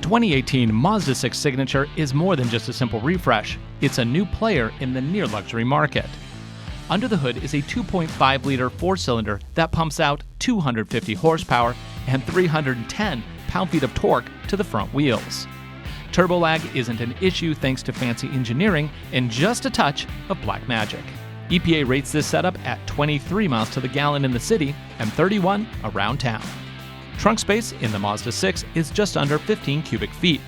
2018 Mazda 6 Signature is more than just a simple refresh. It's a new player in the near-luxury market. Under the hood is a 2.5-liter four-cylinder that pumps out 250 horsepower and 310 pound-feet of torque to the front wheels. Turbo lag isn't an issue thanks to fancy engineering and just a touch of black magic. EPA rates this setup at 23 miles to the gallon in the city and 31 around town. Trunk space in the Mazda 6 is just under 15 cubic feet.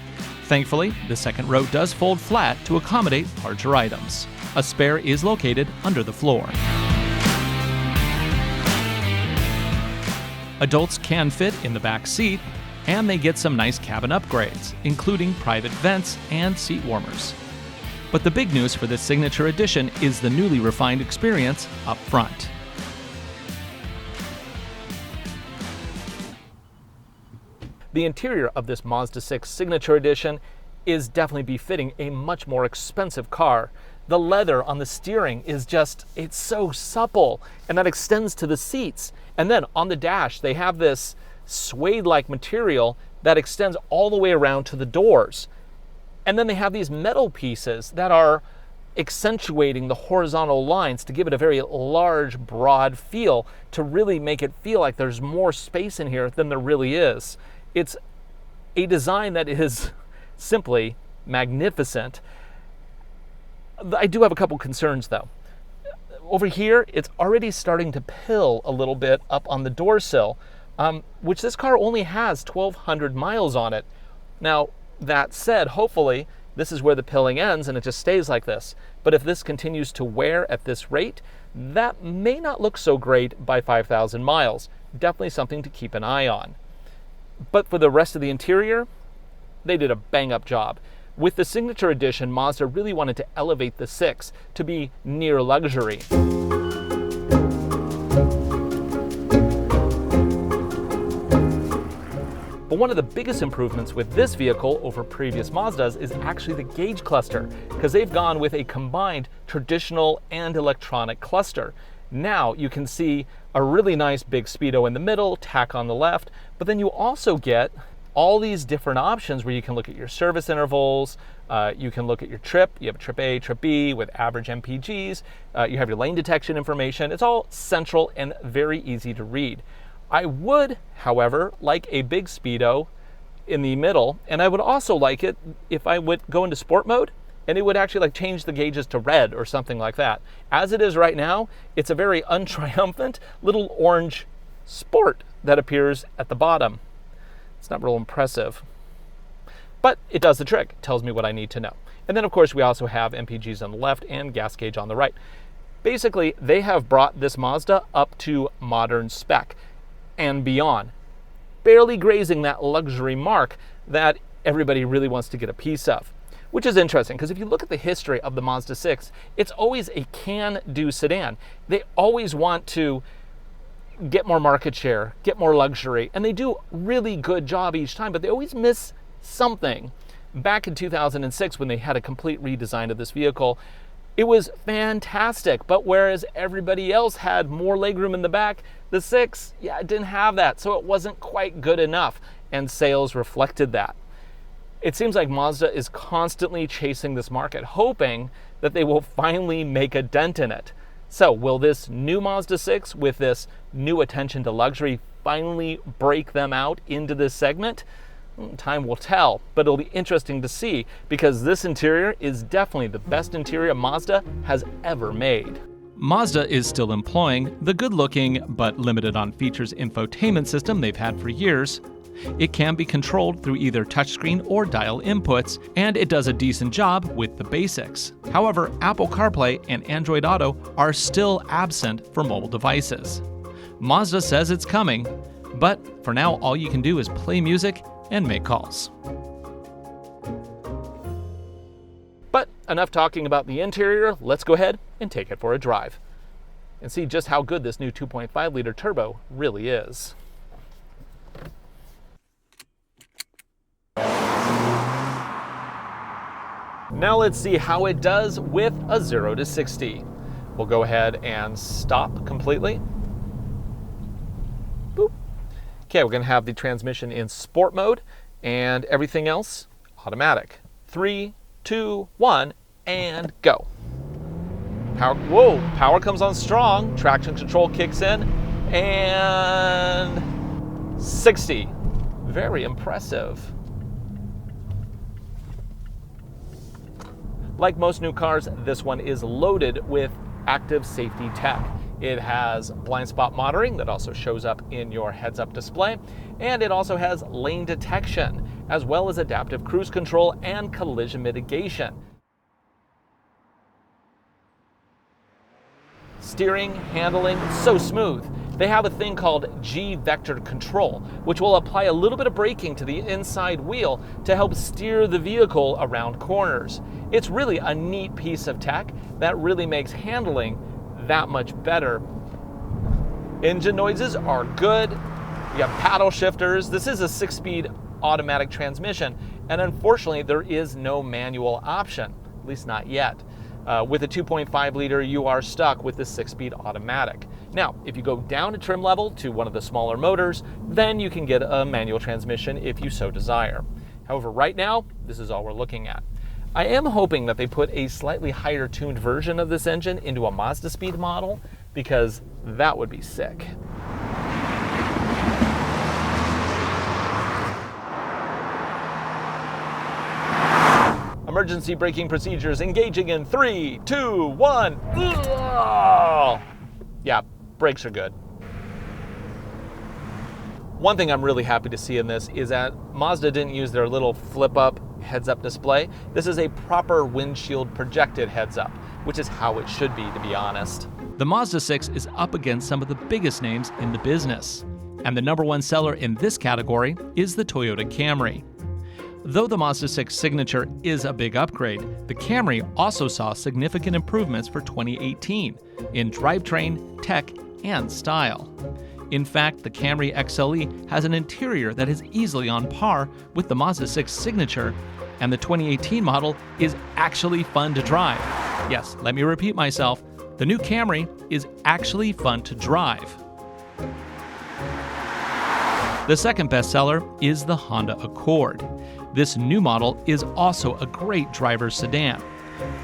Thankfully, the second row does fold flat to accommodate larger items. A spare is located under the floor. Adults can fit in the back seat, and they get some nice cabin upgrades, including private vents and seat warmers. But the big news for this Signature Edition is the newly refined experience up front. The interior of this Mazda 6 Signature Edition is definitely befitting a much more expensive car. The leather on the steering is it's so supple, and that extends to the seats. And then on the dash, they have this suede-like material that extends all the way around to the doors. And then they have these metal pieces that are accentuating the horizontal lines to give it a very large, broad feel, to really make it feel like there's more space in here than there really is. It's a design that is simply magnificent. I do have a couple concerns though. Over here, it's already starting to pill a little bit up on the door sill, which this car only has 1,200 miles on it. Now, that said, hopefully this is where the pilling ends and it just stays like this. But if this continues to wear at this rate, that may not look so great by 5,000 miles. Definitely something to keep an eye on. But for the rest of the interior, they did a bang-up job. With the Signature Edition, Mazda really wanted to elevate the 6 to be near luxury. But one of the biggest improvements with this vehicle over previous Mazdas is actually the gauge cluster, because they've gone with a combined traditional and electronic cluster. Now you can see a really nice big speedo in the middle, tach on the left, but then you also get all these different options where you can look at your service intervals, you can look at your trip, you have trip A, trip B with average MPGs, you have your lane detection information. It's all central and very easy to read. I would, however, like a big speedo in the middle, and I would also like it if I would go into sport mode and it would actually change the gauges to red or something like that. As it is right now, it's a very untriumphant little orange sport that appears at the bottom. It's not real impressive, but it does the trick. It tells me what I need to know. And then of course we also have MPGs on the left and gas gauge on the right. Basically, they have brought this Mazda up to modern spec and beyond, barely grazing that luxury mark that everybody really wants to get a piece of. Which is interesting, because if you look at the history of the Mazda 6, it's always a can-do sedan. They always want to get more market share, get more luxury, and they do a really good job each time, but they always miss something. Back in 2006, when they had a complete redesign of this vehicle, it was fantastic, but whereas everybody else had more legroom in the back, the 6, it didn't have that, so it wasn't quite good enough, and sales reflected that. It seems like Mazda is constantly chasing this market, hoping that they will finally make a dent in it. So will this new Mazda 6 with this new attention to luxury finally break them out into this segment? Time will tell, but it'll be interesting to see, because this interior is definitely the best interior Mazda has ever made. Mazda is still employing the good-looking but limited on features infotainment system they've had for years. It can be controlled through either touchscreen or dial inputs, and it does a decent job with the basics. However, Apple CarPlay and Android Auto are still absent for mobile devices. Mazda says it's coming, but for now all you can do is play music and make calls. But enough talking about the interior, let's go ahead and take it for a drive and see just how good this new 2.5-liter turbo really is. Now let's see how it does with a 0 to 60. We'll go ahead and stop completely. Boop. Okay, we're going to have the transmission in sport mode. and everything else automatic. 3, 2, 1, and go. Power, whoa, power comes on strong, traction control kicks in, and 60. Very impressive. Like most new cars, this one is loaded with active safety tech. It has blind spot monitoring that also shows up in your heads-up display, and it also has lane detection, as well as adaptive cruise control and collision mitigation. Steering, handling, so smooth. They have a thing called G-vector control, which will apply a little bit of braking to the inside wheel to help steer the vehicle around corners. It's really a neat piece of tech that really makes handling that much better. Engine noises are good. You have paddle shifters. This is a 6-speed automatic transmission, and unfortunately there is no manual option, at least not yet. With a 2.5 liter, you are stuck with the 6-speed automatic. Now, if you go down a trim level to one of the smaller motors, then you can get a manual transmission if you so desire. However, right now, this is all we're looking at. I am hoping that they put a slightly higher tuned version of this engine into a Mazda speed model, because that would be sick. Emergency braking procedures engaging in 3, 2, 1. Ugh! Yeah, brakes are good. One thing I'm really happy to see in this is that Mazda didn't use their little flip-up heads-up display. This is a proper windshield projected heads-up, which is how it should be, to be honest. The Mazda 6 is up against some of the biggest names in the business, and the #1 seller in this category is the Toyota Camry. Though the Mazda 6 Signature is a big upgrade, the Camry also saw significant improvements for 2018 in drivetrain, tech, and style. In fact, the Camry XLE has an interior that is easily on par with the Mazda 6 Signature, and the 2018 model is actually fun to drive. Yes, let me repeat myself, the new Camry is actually fun to drive. The second bestseller is the Honda Accord. This new model is also a great driver's sedan.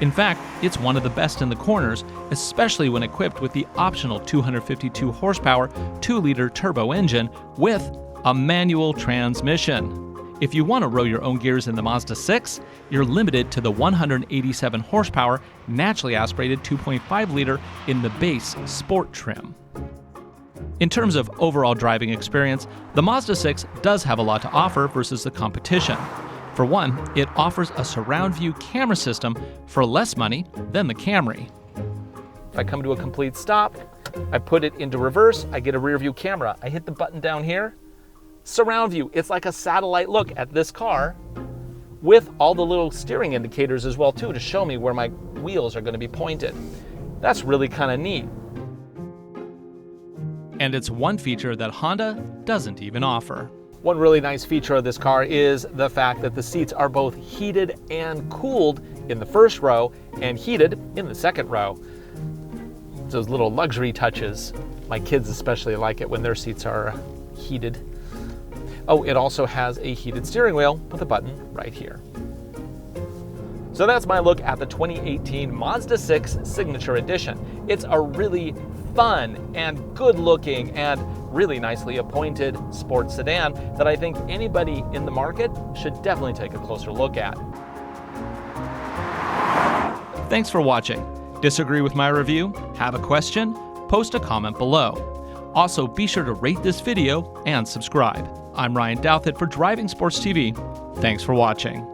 In fact, it's one of the best in the corners, especially when equipped with the optional 252 horsepower 2-liter turbo engine with a manual transmission. If you want to row your own gears in the Mazda 6, you're limited to the 187 horsepower naturally aspirated 2.5-liter in the base sport trim. In terms of overall driving experience, the Mazda 6 does have a lot to offer versus the competition. For one, it offers a surround view camera system for less money than the Camry. If I come to a complete stop, I put it into reverse, I get a rear view camera. I hit the button down here, surround view. It's like a satellite look at this car with all the little steering indicators as well too to show me where my wheels are going to be pointed. That's really kind of neat. And it's one feature that Honda doesn't even offer. One really nice feature of this car is the fact that the seats are both heated and cooled in the first row and heated in the second row. Those little luxury touches. My kids especially like it when their seats are heated. Oh, it also has a heated steering wheel with a button right here. So that's my look at the 2018 Mazda 6 Signature Edition. It's a really fun and good looking and really nicely appointed sports sedan that I think anybody in the market should definitely take a closer look at. Thanks for watching. Disagree with my review? Have a question? Post a comment below. Also, be sure to rate this video and subscribe. I'm Ryan Douthit for Driving Sports TV. Thanks for watching.